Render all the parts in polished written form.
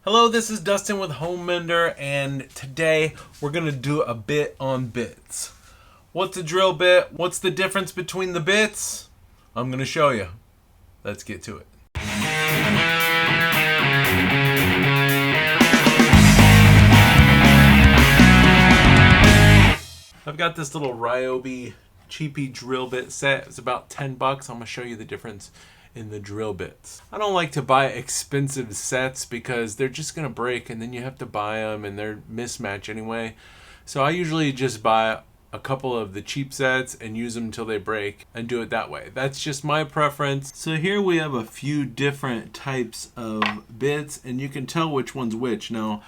Hello, this is Dustin with Home Mender, and today we're going to do a bit on bits. What's a drill bit? What's the difference between the bits? I'm going to show you. Let's get to it. I've got this little Ryobi cheapy drill bit set. It's about 10 bucks. I'm going to show you the difference in the drill bits. I don't like to buy expensive sets because they're just going to break and then you have to buy them and they're mismatch anyway. So I usually just buy a couple of the cheap sets and use them until they break and do it that way. That's just my preference. So here we have a few different types of bits and you can tell which one's which. Now,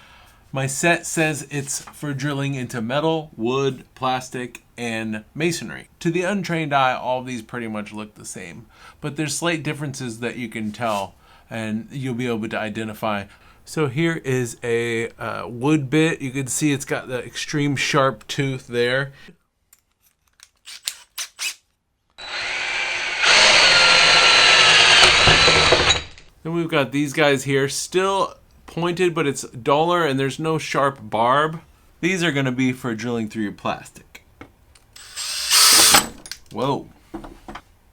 my set says it's for drilling into metal, wood, plastic, and masonry. To the untrained eye, all of these pretty much look the same, but there's slight differences that you can tell and you'll be able to identify. So here is a wood bit. You can see it's got the extreme sharp tooth there. Then we've got these guys here, still pointed, but it's duller and there's no sharp barb. These are going to be for drilling through your plastic. Whoa.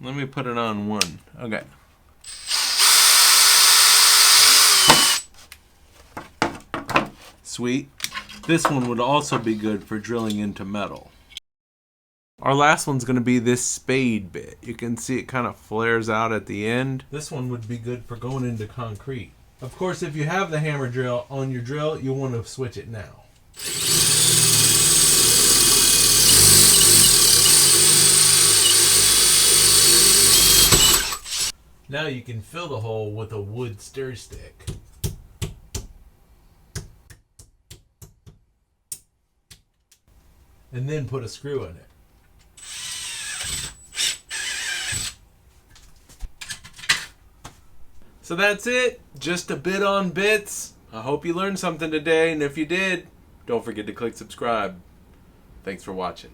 Let me put it on one. Okay. Sweet. This one would also be good for drilling into metal. Our last one's going to be this spade bit. You can see it kind of flares out at the end. This one would be good for going into concrete. Of course, if you have the hammer drill on your drill, you'll want to switch it now. Now you can fill the hole with a wood stir stick. And then put a screw in it. So that's it. Just a bit on bits. I hope you learned something today, and if you did, don't forget to click subscribe. Thanks for watching.